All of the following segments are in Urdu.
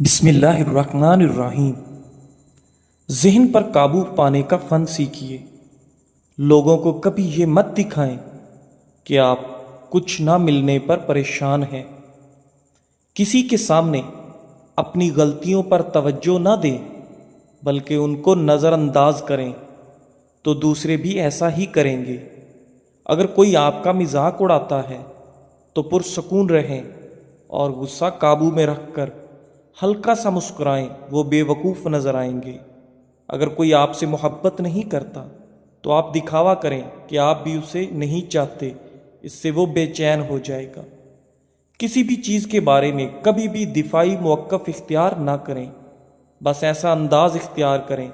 بسم اللہ الرحمن الرحیم۔ ذہن پر قابو پانے کا فن سیکھیے۔ لوگوں کو کبھی یہ مت دکھائیں کہ آپ کچھ نہ ملنے پر پریشان ہیں۔ کسی کے سامنے اپنی غلطیوں پر توجہ نہ دیں بلکہ ان کو نظر انداز کریں تو دوسرے بھی ایسا ہی کریں گے۔ اگر کوئی آپ کا مذاق اڑاتا ہے تو پرسکون رہیں اور غصہ قابو میں رکھ کر ہلکا سا مسکرائیں، وہ بے وقوف نظر آئیں گے۔ اگر کوئی آپ سے محبت نہیں کرتا تو آپ دکھاوا کریں کہ آپ بھی اسے نہیں چاہتے، اس سے وہ بے چین ہو جائے گا۔ کسی بھی چیز کے بارے میں کبھی بھی دفاعی موقف اختیار نہ کریں، بس ایسا انداز اختیار کریں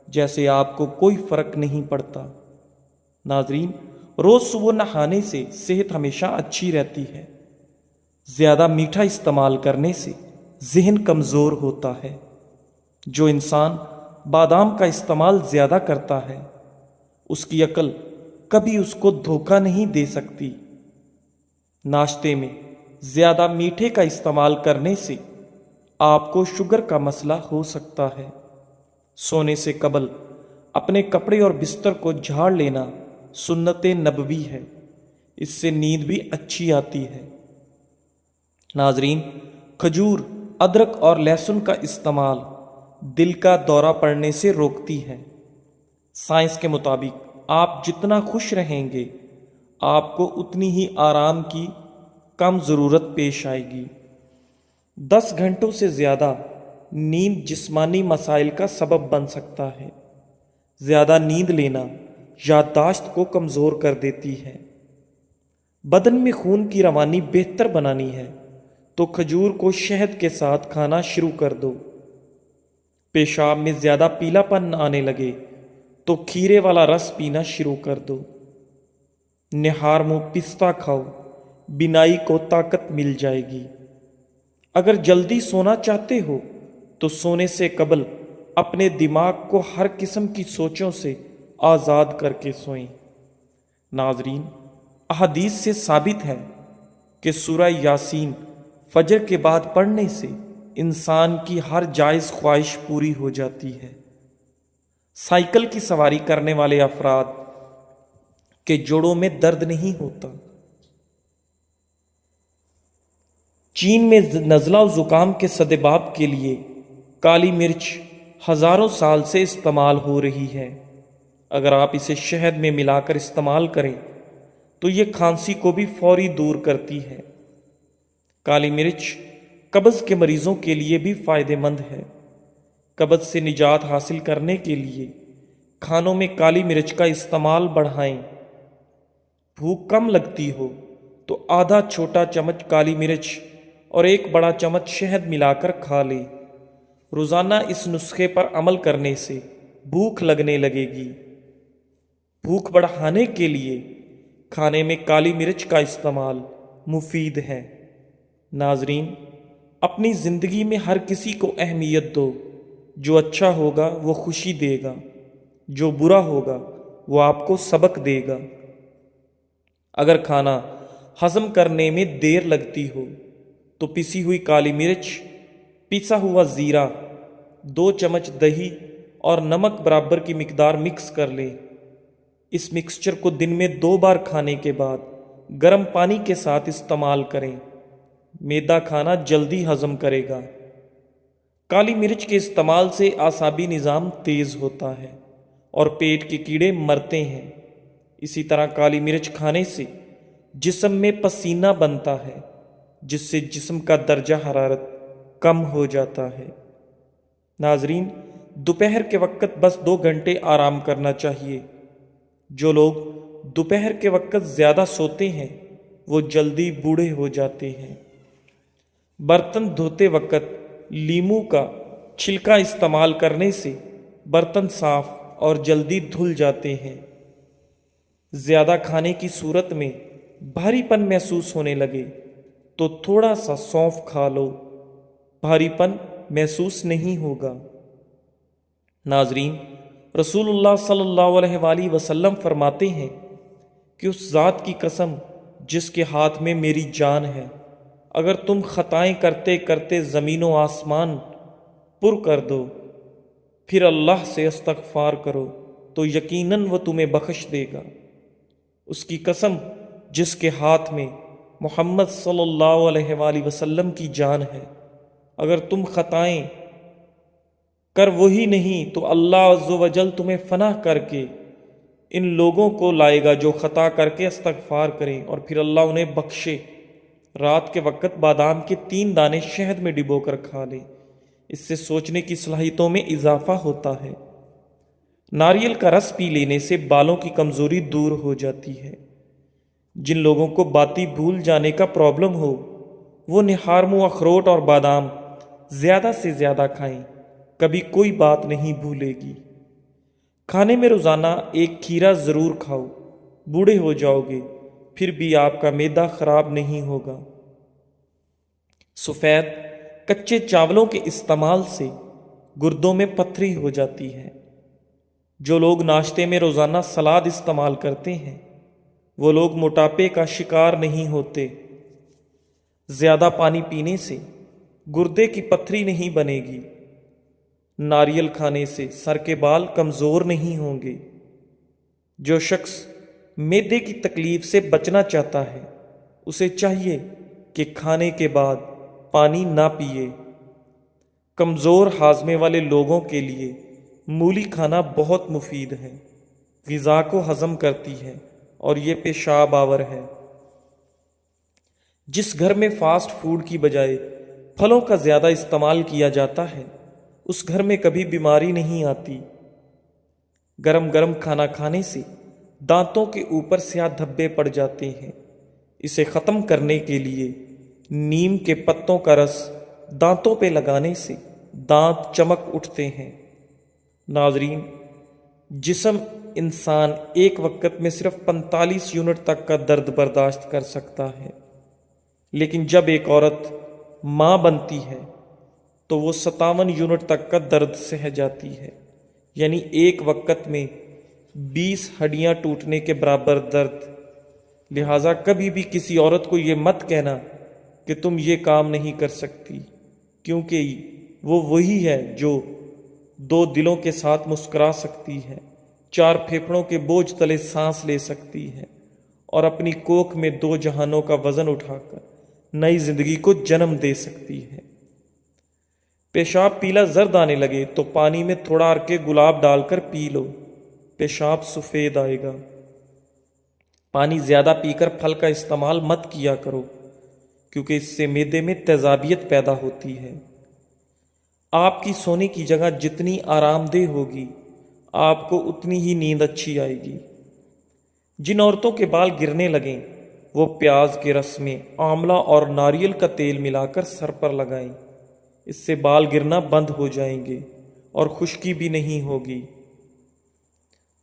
جیسے آپ کو کوئی فرق نہیں پڑتا۔ ناظرین، روز صبح نہانے سے صحت ہمیشہ اچھی رہتی ہے۔ زیادہ میٹھا استعمال کرنے سے ذہن کمزور ہوتا ہے۔ جو انسان بادام کا استعمال زیادہ کرتا ہے اس کی عقل کبھی اس کو دھوکہ نہیں دے سکتی۔ ناشتے میں زیادہ میٹھے کا استعمال کرنے سے آپ کو شوگر کا مسئلہ ہو سکتا ہے۔ سونے سے قبل اپنے کپڑے اور بستر کو جھاڑ لینا سنت نبوی ہے، اس سے نیند بھی اچھی آتی ہے۔ ناظرین، کھجور، ادرک اور لہسن کا استعمال دل کا دورہ پڑنے سے روکتی ہے۔ سائنس کے مطابق آپ جتنا خوش رہیں گے آپ کو اتنی ہی آرام کی کم ضرورت پیش آئے گی۔ 10 گھنٹوں سے زیادہ نیند جسمانی مسائل کا سبب بن سکتا ہے۔ زیادہ نیند لینا یادداشت کو کمزور کر دیتی ہے۔ بدن میں خون کی روانی بہتر بنانی ہے تو کھجور کو شہد کے ساتھ کھانا شروع کر دو۔ پیشاب میں زیادہ پیلا پن آنے لگے تو کھیرے والا رس پینا شروع کر دو۔ نہار منہ پستہ کھاؤ، بینائی کو طاقت مل جائے گی۔ اگر جلدی سونا چاہتے ہو تو سونے سے قبل اپنے دماغ کو ہر قسم کی سوچوں سے آزاد کر کے سوئیں۔ ناظرین، احادیث سے ثابت ہے کہ سورہ یاسین فجر کے بعد پڑھنے سے انسان کی ہر جائز خواہش پوری ہو جاتی ہے۔ سائیکل کی سواری کرنے والے افراد کے جوڑوں میں درد نہیں ہوتا۔ چین میں نزلہ و زکام کے سدباب کے لیے کالی مرچ ہزاروں سال سے استعمال ہو رہی ہے۔ اگر آپ اسے شہد میں ملا کر استعمال کریں تو یہ کھانسی کو بھی فوری دور کرتی ہے۔ کالی مرچ قبض کے مریضوں کے لیے بھی فائدہ مند ہے۔ قبض سے نجات حاصل کرنے کے لیے کھانوں میں کالی مرچ کا استعمال بڑھائیں۔ بھوک کم لگتی ہو تو آدھا چھوٹا چمچ کالی مرچ اور 1 بڑا چمچ شہد ملا کر کھا لیں۔ روزانہ اس نسخے پر عمل کرنے سے بھوک لگنے لگے گی۔ بھوک بڑھانے کے لیے کھانے میں کالی مرچ کا استعمال مفید ہے۔ ناظرین، اپنی زندگی میں ہر کسی کو اہمیت دو۔ جو اچھا ہوگا وہ خوشی دے گا، جو برا ہوگا وہ آپ کو سبق دے گا۔ اگر کھانا ہضم کرنے میں دیر لگتی ہو تو پسی ہوئی کالی مرچ، پسا ہوا زیرہ، 2 چمچ دہی اور نمک برابر کی مقدار مکس کر لیں۔ اس مکسچر کو دن میں 2 بار کھانے کے بعد گرم پانی کے ساتھ استعمال کریں۔ میدا کھانا جلدی ہضم کرے گا۔ کالی مرچ کے استعمال سے اعصابی نظام تیز ہوتا ہے اور پیٹ کے کیڑے مرتے ہیں۔ اسی طرح کالی مرچ کھانے سے جسم میں پسینہ بنتا ہے جس سے جسم کا درجہ حرارت کم ہو جاتا ہے۔ ناظرین، دوپہر کے وقت بس 2 گھنٹے آرام کرنا چاہیے۔ جو لوگ دوپہر کے وقت زیادہ سوتے ہیں وہ جلدی بوڑھے ہو جاتے ہیں۔ برتن دھوتے وقت لیموں کا چھلکا استعمال کرنے سے برتن صاف اور جلدی دھل جاتے ہیں۔ زیادہ کھانے کی صورت میں بھاری پن محسوس ہونے لگے تو تھوڑا سا سونف کھا لو، بھاری پن محسوس نہیں ہوگا۔ ناظرین، رسول اللہ صلی اللہ علیہ وآلہ وسلم فرماتے ہیں کہ اس ذات کی قسم جس کے ہاتھ میں میری جان ہے، اگر تم خطائیں کرتے کرتے زمین و آسمان پر کر دو، پھر اللہ سے استغفار کرو تو یقیناً وہ تمہیں بخش دے گا۔ اس کی قسم جس کے ہاتھ میں محمد صلی اللہ علیہ وآلہ وسلم کی جان ہے، اگر تم خطائیں کر وہی نہیں تو اللہ عز و جل تمہیں فنا کر کے ان لوگوں کو لائے گا جو خطا کر کے استغفار کریں اور پھر اللہ انہیں بخشے۔ رات کے وقت بادام کے 3 دانے شہد میں ڈبو کر کھا لیں، اس سے سوچنے کی صلاحیتوں میں اضافہ ہوتا ہے۔ ناریل کا رس پی لینے سے بالوں کی کمزوری دور ہو جاتی ہے۔ جن لوگوں کو باتی بھول جانے کا پرابلم ہو وہ نہارمو اخروٹ اور بادام زیادہ سے زیادہ کھائیں، کبھی کوئی بات نہیں بھولے گی۔ کھانے میں روزانہ 1 کھیرا ضرور کھاؤ، بوڑھے ہو جاؤ گے پھر بھی آپ کا معدہ خراب نہیں ہوگا۔ سفید کچے چاولوں کے استعمال سے گردوں میں پتھری ہو جاتی ہے۔ جو لوگ ناشتے میں روزانہ سلاد استعمال کرتے ہیں وہ لوگ موٹاپے کا شکار نہیں ہوتے۔ زیادہ پانی پینے سے گردے کی پتھری نہیں بنے گی۔ ناریل کھانے سے سر کے بال کمزور نہیں ہوں گے۔ جو شخص معدے کی تکلیف سے بچنا چاہتا ہے اسے چاہیے کہ کھانے کے بعد پانی نہ پیے۔ کمزور ہاضمے والے لوگوں کے لیے مولی کھانا بہت مفید ہے، غذا کو ہضم کرتی ہے اور یہ پیشاب آور ہے۔ جس گھر میں فاسٹ فوڈ کی بجائے پھلوں کا زیادہ استعمال کیا جاتا ہے اس گھر میں کبھی بیماری نہیں آتی۔ گرم گرم کھانا کھانے سے دانتوں کے اوپر سیاہ دھبے پڑ جاتے ہیں۔ اسے ختم کرنے کے لیے نیم کے پتوں کا رس دانتوں پہ لگانے سے دانت چمک اٹھتے ہیں۔ ناظرین، جسم انسان ایک وقت میں صرف 45 یونٹ تک کا درد برداشت کر سکتا ہے، لیکن جب ایک عورت ماں بنتی ہے تو وہ 57 یونٹ تک کا درد سہ جاتی ہے، یعنی ایک وقت میں 20 ہڈیاں ٹوٹنے کے برابر درد۔ لہٰذا کبھی بھی کسی عورت کو یہ مت کہنا کہ تم یہ کام نہیں کر سکتی، کیونکہ وہ وہی ہے جو 2 دلوں کے ساتھ مسکرا سکتی ہے، 4 پھیپھڑوں کے بوجھ تلے سانس لے سکتی ہے اور اپنی کوکھ میں 2 جہانوں کا وزن اٹھا کر نئی زندگی کو جنم دے سکتی ہے۔ پیشاب پیلا زرد آنے لگے تو پانی میں تھوڑا عرق گلاب ڈال کر پی لو، پیشاب سفید آئے گا۔ پانی زیادہ پی کر پھل کا استعمال مت کیا کرو کیونکہ اس سے معدے میں تیزابیت پیدا ہوتی ہے۔ آپ کی سونے کی جگہ جتنی آرام دہ ہوگی آپ کو اتنی ہی نیند اچھی آئے گی۔ جن عورتوں کے بال گرنے لگیں وہ پیاز کے رس میں آملہ اور ناریل کا تیل ملا کر سر پر لگائیں، اس سے بال گرنا بند ہو جائیں گے اور خشکی بھی نہیں ہوگی۔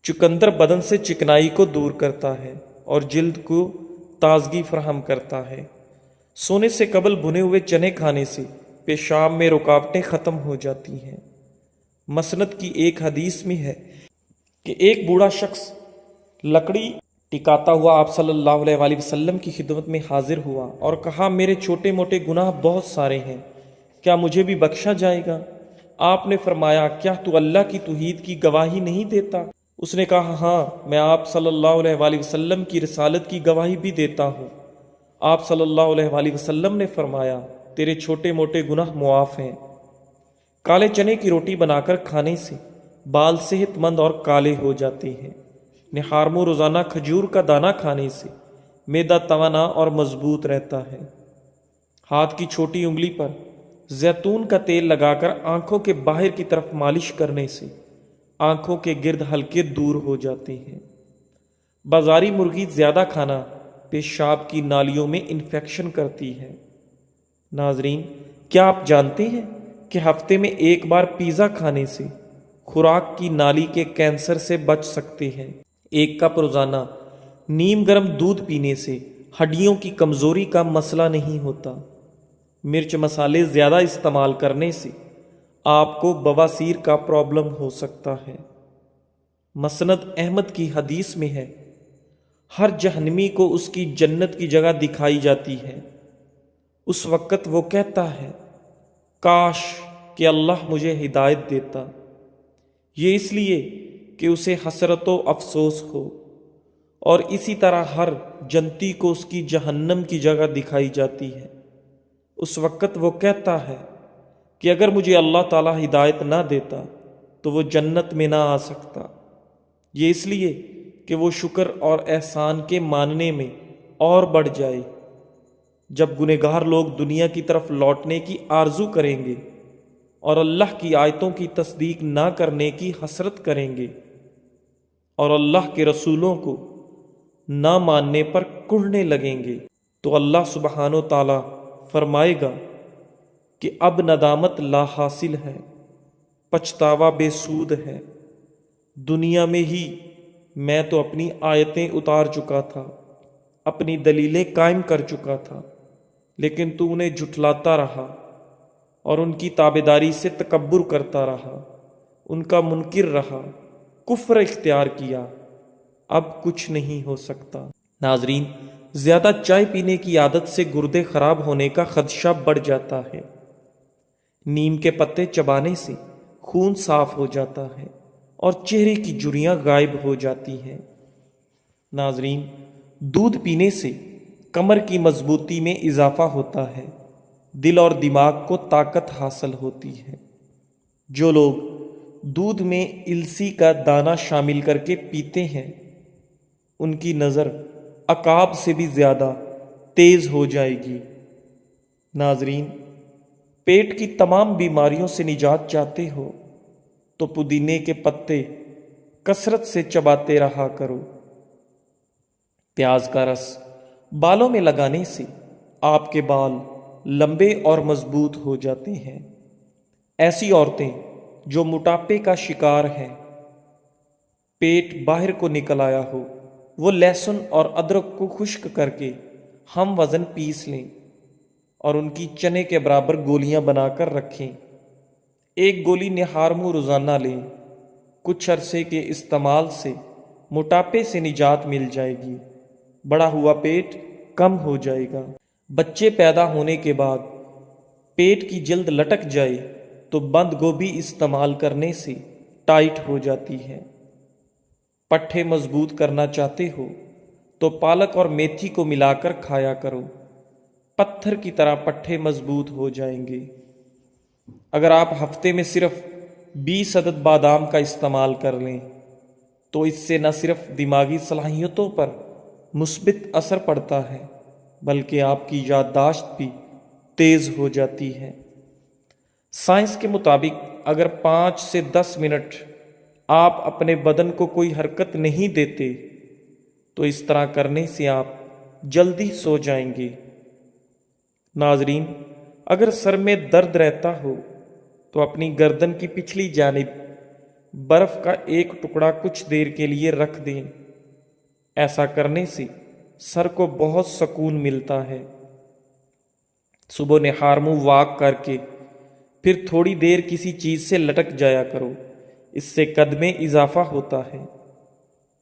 چقندر بدن سے چکنائی کو دور کرتا ہے اور جلد کو تازگی فراہم کرتا ہے۔ سونے سے قبل بھنے ہوئے چنے کھانے سے پیشاب میں رکاوٹیں ختم ہو جاتی ہیں۔ مسند کی ایک حدیث میں ہے کہ ایک بوڑھا شخص لکڑی ٹکاتا ہوا آپ صلی اللہ علیہ وآلہ وسلم کی خدمت میں حاضر ہوا اور کہا، میرے چھوٹے موٹے گناہ بہت سارے ہیں، کیا مجھے بھی بخشا جائے گا؟ آپ نے فرمایا، کیا تو اللہ کی توحید کی گواہی نہیں دیتا؟ اس نے کہا، ہاں، میں آپ صلی اللہ علیہ وآلہ وسلم کی رسالت کی گواہی بھی دیتا ہوں۔ آپ صلی اللہ علیہ وآلہ وسلم نے فرمایا، تیرے چھوٹے موٹے گناہ معاف ہیں۔ کالے چنے کی روٹی بنا کر کھانے سے بال صحت مند اور کالے ہو جاتے ہیں۔ نہارمو روزانہ کھجور کا دانہ کھانے سے معدہ توانا اور مضبوط رہتا ہے۔ ہاتھ کی چھوٹی انگلی پر زیتون کا تیل لگا کر آنکھوں کے باہر کی طرف مالش کرنے سے آنکھوں کے گرد ہلکے دور ہو جاتے ہیں۔ بازاری مرغی زیادہ کھانا پیشاب کی نالیوں میں انفیکشن کرتی ہے۔ ناظرین، کیا آپ جانتے ہیں کہ ہفتے میں 1 بار پیزا کھانے سے خوراک کی نالی کے کینسر سے بچ سکتے ہیں؟ 1 کپ روزانہ نیم گرم دودھ پینے سے ہڈیوں کی کمزوری کا مسئلہ نہیں ہوتا۔ مرچ مسالے زیادہ استعمال کرنے سے آپ کو بواسیر کا پرابلم ہو سکتا ہے۔ مسند احمد کی حدیث میں ہے، ہر جہنمی کو اس کی جنت کی جگہ دکھائی جاتی ہے۔ اس وقت وہ کہتا ہے، کاش کہ اللہ مجھے ہدایت دیتا، یہ اس لیے کہ اسے حسرت و افسوس ہو، اور اسی طرح ہر جنتی کو اس کی جہنم کی جگہ دکھائی جاتی ہے۔ اس وقت وہ کہتا ہے کہ اگر مجھے اللہ تعالیٰ ہدایت نہ دیتا تو وہ جنت میں نہ آ سکتا، یہ اس لیے کہ وہ شکر اور احسان کے ماننے میں اور بڑھ جائے۔ جب گنہگار لوگ دنیا کی طرف لوٹنے کی آرزو کریں گے اور اللہ کی آیتوں کی تصدیق نہ کرنے کی حسرت کریں گے اور اللہ کے رسولوں کو نہ ماننے پر کڑھنے لگیں گے، تو اللہ سبحانہ و تعالیٰ فرمائے گا کہ اب ندامت لا حاصل ہے، پچھتاوا بے سود ہے۔ دنیا میں ہی میں تو اپنی آیتیں اتار چکا تھا، اپنی دلیلیں قائم کر چکا تھا، لیکن تو انہیں جھٹلاتا رہا اور ان کی تابعداری سے تکبر کرتا رہا، ان کا منکر رہا، کفر اختیار کیا، اب کچھ نہیں ہو سکتا۔ ناظرین، زیادہ چائے پینے کی عادت سے گردے خراب ہونے کا خدشہ بڑھ جاتا ہے۔ نیم کے پتے چبانے سے خون صاف ہو جاتا ہے اور چہرے کی جھریاں غائب ہو جاتی ہیں۔ ناظرین، دودھ پینے سے کمر کی مضبوطی میں اضافہ ہوتا ہے، دل اور دماغ کو طاقت حاصل ہوتی ہے۔ جو لوگ دودھ میں السی کا دانہ شامل کر کے پیتے ہیں، ان کی نظر عقاب سے بھی زیادہ تیز ہو جائے گی۔ ناظرین، پیٹ کی تمام بیماریوں سے نجات چاہتے ہو تو پودینے کے پتے کثرت سے چباتے رہا کرو۔ پیاز کا رس بالوں میں لگانے سے آپ کے بال لمبے اور مضبوط ہو جاتے ہیں۔ ایسی عورتیں جو موٹاپے کا شکار ہیں، پیٹ باہر کو نکل آیا ہو، وہ لہسن اور ادرک کو خشک کر کے ہم وزن پیس لیں اور ان کی چنے کے برابر گولیاں بنا کر رکھیں۔ ایک گولی نہار منہ روزانہ لیں۔ کچھ عرصے کے استعمال سے موٹاپے سے نجات مل جائے گی، بڑا ہوا پیٹ کم ہو جائے گا۔ بچے پیدا ہونے کے بعد پیٹ کی جلد لٹک جائے تو بند گوبھی استعمال کرنے سے ٹائٹ ہو جاتی ہے۔ پٹھے مضبوط کرنا چاہتے ہو تو پالک اور میتھی کو ملا کر کھایا کرو، پتھر کی طرح پٹھے مضبوط ہو جائیں گے۔ اگر آپ ہفتے میں صرف 20 عدد بادام کا استعمال کر لیں تو اس سے نہ صرف دماغی صلاحیتوں پر مثبت اثر پڑتا ہے بلکہ آپ کی یادداشت بھی تیز ہو جاتی ہے۔ سائنس کے مطابق اگر 5 سے 10 منٹ آپ اپنے بدن کو کوئی حرکت نہیں دیتے تو اس طرح کرنے سے آپ جلدی سو جائیں گے۔ ناظرین، اگر سر میں درد رہتا ہو تو اپنی گردن کی پچھلی جانب برف کا ایک ٹکڑا کچھ دیر کے لیے رکھ دیں۔ ایسا کرنے سے سر کو بہت سکون ملتا ہے۔ صبح نہار منہ واک کر کے پھر تھوڑی دیر کسی چیز سے لٹک جایا کرو، اس سے قد میں اضافہ ہوتا ہے۔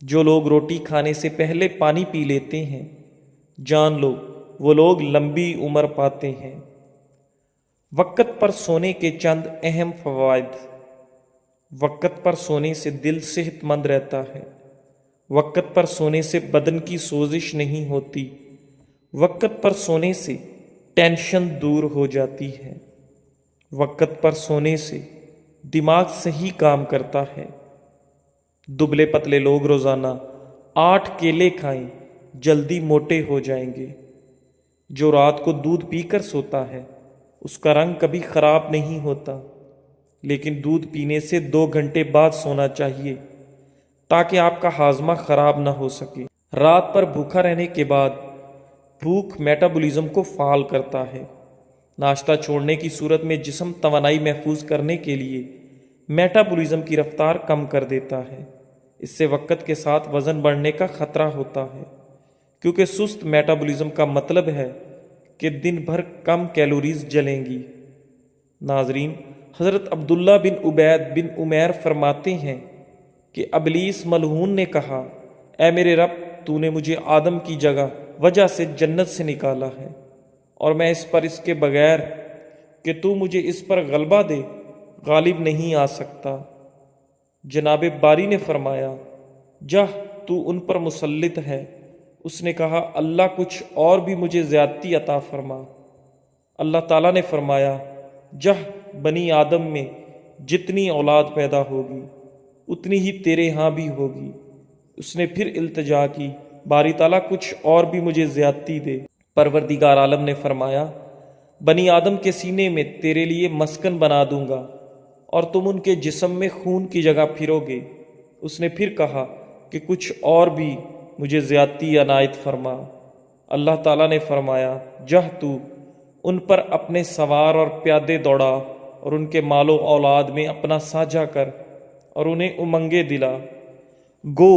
جو لوگ روٹی کھانے سے پہلے پانی پی لیتے ہیں، جان لو وہ لوگ لمبی عمر پاتے ہیں۔ وقت پر سونے کے چند اہم فوائد۔ وقت پر سونے سے دل صحت مند رہتا ہے۔ وقت پر سونے سے بدن کی سوزش نہیں ہوتی۔ وقت پر سونے سے ٹینشن دور ہو جاتی ہے۔ وقت پر سونے سے دماغ صحیح کام کرتا ہے۔ دبلے پتلے لوگ روزانہ 8 کیلے کھائیں، جلدی موٹے ہو جائیں گے۔ جو رات کو دودھ پی کر سوتا ہے اس کا رنگ کبھی خراب نہیں ہوتا، لیکن دودھ پینے سے 2 گھنٹے بعد سونا چاہیے تاکہ آپ کا ہاضمہ خراب نہ ہو سکے۔ رات پر بھوکا رہنے کے بعد بھوک میٹابولزم کو فعال کرتا ہے۔ ناشتہ چھوڑنے کی صورت میں جسم توانائی محفوظ کرنے کے لیے میٹابولزم کی رفتار کم کر دیتا ہے۔ اس سے وقت کے ساتھ وزن بڑھنے کا خطرہ ہوتا ہے، کیونکہ سست میٹابولزم کا مطلب ہے کہ دن بھر کم کیلوریز جلیں گی۔ ناظرین، حضرت عبداللہ بن عبید بن عمیر فرماتے ہیں کہ ابلیس ملعون نے کہا، اے میرے رب، تو نے مجھے آدم کی وجہ سے جنت سے نکالا ہے، اور میں اس کے بغیر کہ تو مجھے اس پر غلبہ دے غالب نہیں آ سکتا۔ جناب باری نے فرمایا، جا تو ان پر مسلط ہے۔ اس نے کہا، اللہ کچھ اور بھی مجھے زیادتی عطا فرما۔ اللہ تعالیٰ نے فرمایا، جا بنی آدم میں جتنی اولاد پیدا ہوگی اتنی ہی تیرے ہاں بھی ہوگی۔ اس نے پھر التجا کی، باری تعالیٰ کچھ اور بھی مجھے زیادتی دے۔ پروردگار عالم نے فرمایا، بنی آدم کے سینے میں تیرے لیے مسکن بنا دوں گا اور تم ان کے جسم میں خون کی جگہ پھرو گے۔ اس نے پھر کہا کہ کچھ اور بھی مجھے زیادتی عنایت فرما۔ اللہ تعالیٰ نے فرمایا، جا تو ان پر اپنے سوار اور پیادے دوڑا اور ان کے مال و اولاد میں اپنا ساجھا کر اور انہیں امنگیں دلا۔ گو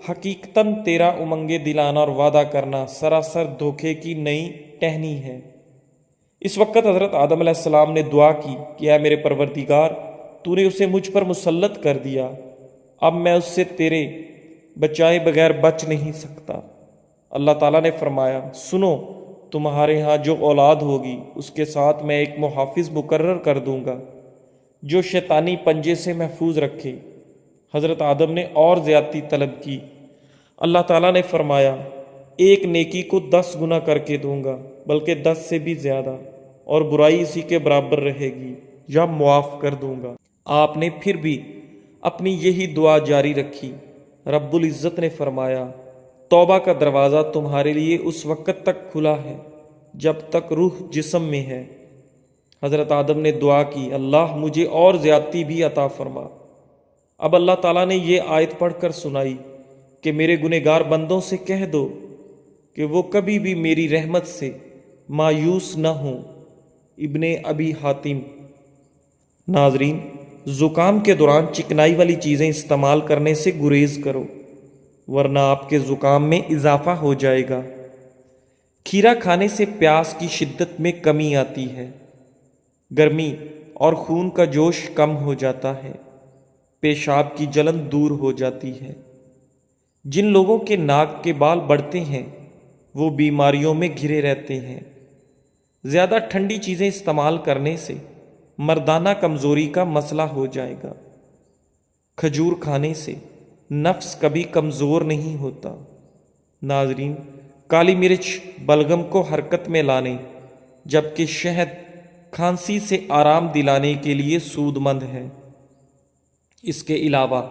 حقیقتاً تیرا امنگیں دلانا اور وعدہ کرنا سراسر دھوکے کی نئی ٹہنی ہے۔ اس وقت حضرت آدم علیہ السلام نے دعا کی کہ اے میرے پروردگار، تو نے اسے مجھ پر مسلط کر دیا، اب میں اس سے تیرے بچائے بغیر بچ نہیں سکتا۔ اللہ تعالیٰ نے فرمایا، سنو، تمہارے ہاں جو اولاد ہوگی اس کے ساتھ میں ایک محافظ مقرر کر دوں گا جو شیطانی پنجے سے محفوظ رکھے۔ حضرت آدم نے اور زیادتی طلب کی۔ اللہ تعالیٰ نے فرمایا، ایک نیکی کو 10 گنا کر کے دوں گا، بلکہ 10 سے بھی زیادہ، اور برائی اسی کے برابر رہے گی یا معاف کر دوں گا۔ آپ نے پھر بھی اپنی یہی دعا جاری رکھی۔ رب العزت نے فرمایا، توبہ کا دروازہ تمہارے لیے اس وقت تک کھلا ہے جب تک روح جسم میں ہے۔ حضرت آدم نے دعا کی، اللہ مجھے اور زیادتی بھی عطا فرما۔ اب اللہ تعالیٰ نے یہ آیت پڑھ کر سنائی کہ میرے گنہگار بندوں سے کہہ دو کہ وہ کبھی بھی میری رحمت سے مایوس نہ ہوں۔ ابن ابی حاتم۔ ناظرین، زکام کے دوران چکنائی والی چیزیں استعمال کرنے سے گریز کرو، ورنہ آپ کے زکام میں اضافہ ہو جائے گا۔ کھیرا کھانے سے پیاس کی شدت میں کمی آتی ہے، گرمی اور خون کا جوش کم ہو جاتا ہے، پیشاب کی جلن دور ہو جاتی ہے۔ جن لوگوں کے ناک کے بال بڑھتے ہیں وہ بیماریوں میں گھرے رہتے ہیں۔ زیادہ ٹھنڈی چیزیں استعمال کرنے سے مردانہ کمزوری کا مسئلہ ہو جائے گا۔ کھجور کھانے سے نفس کبھی کمزور نہیں ہوتا۔ ناظرین، کالی مرچ بلغم کو حرکت میں لانے جبکہ شہد کھانسی سے آرام دلانے کے لیے سود مند ہے۔ اس کے علاوہ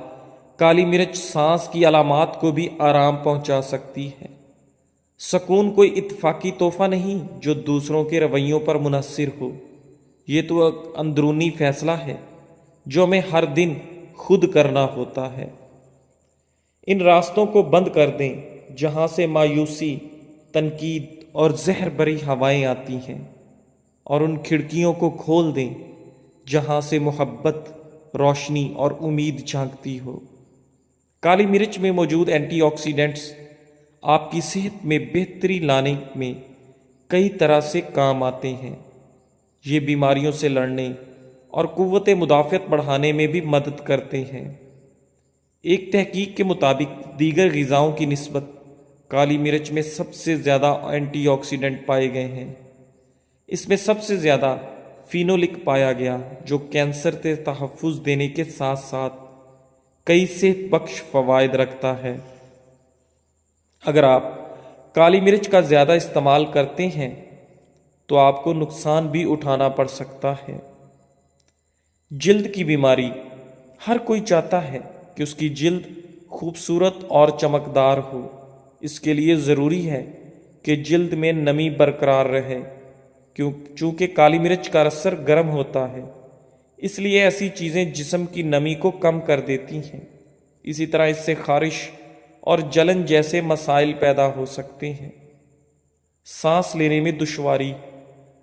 کالی مرچ سانس کی علامات کو بھی آرام پہنچا سکتی ہے۔ سکون کوئی اتفاقی تحفہ نہیں جو دوسروں کے رویوں پر منحصر ہو، یہ تو ایک اندرونی فیصلہ ہے جو ہمیں ہر دن خود کرنا ہوتا ہے۔ ان راستوں کو بند کر دیں جہاں سے مایوسی، تنقید اور زہر بری ہوائیں آتی ہیں، اور ان کھڑکیوں کو کھول دیں جہاں سے محبت، روشنی اور امید جھانکتی ہو۔ کالی مرچ میں موجود اینٹی آکسیڈنٹس آپ کی صحت میں بہتری لانے میں کئی طرح سے کام آتے ہیں۔ یہ بیماریوں سے لڑنے اور قوت مدافعت بڑھانے میں بھی مدد کرتے ہیں۔ ایک تحقیق کے مطابق دیگر غذاؤں کی نسبت کالی مرچ میں سب سے زیادہ اینٹی آکسیڈنٹ پائے گئے ہیں۔ اس میں سب سے زیادہ فینولک پایا گیا جو کینسر سے تحفظ دینے کے ساتھ ساتھ کئی صحت بخش فوائد رکھتا ہے۔ اگر آپ کالی مرچ کا زیادہ استعمال کرتے ہیں تو آپ کو نقصان بھی اٹھانا پڑ سکتا ہے۔ جلد کی بیماری، ہر کوئی چاہتا ہے کہ اس کی جلد خوبصورت اور چمکدار ہو۔ اس کے لیے ضروری ہے کہ جلد میں نمی برقرار رہے، چونکہ کالی مرچ کا اثر گرم ہوتا ہے، اس لیے ایسی چیزیں جسم کی نمی کو کم کر دیتی ہیں۔ اسی طرح اس سے خارش اور جلن جیسے مسائل پیدا ہو سکتے ہیں۔ سانس لینے میں دشواری،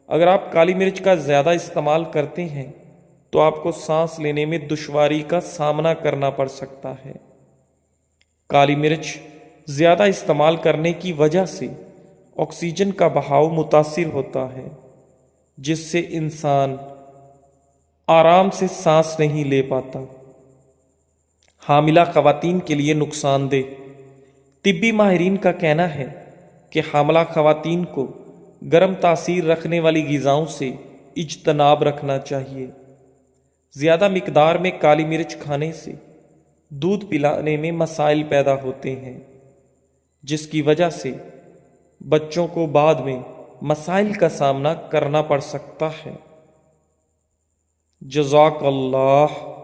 اگر آپ کالی مرچ کا زیادہ استعمال کرتے ہیں تو آپ کو سانس لینے میں دشواری کا سامنا کرنا پڑ سکتا ہے۔ کالی مرچ زیادہ استعمال کرنے کی وجہ سے آکسیجن کا بہاؤ متاثر ہوتا ہے، جس سے انسان آرام سے سانس نہیں لے پاتا۔ حاملہ خواتین کے لیے نقصان دہ، طبی ماہرین کا کہنا ہے کہ حاملہ خواتین کو گرم تاثیر رکھنے والی غذاؤں سے اجتناب رکھنا چاہیے۔ زیادہ مقدار میں کالی مرچ کھانے سے دودھ پلانے میں مسائل پیدا ہوتے ہیں، جس کی وجہ سے بچوں کو بعد میں مسائل کا سامنا کرنا پڑ سکتا ہے۔ جزاک اللہ۔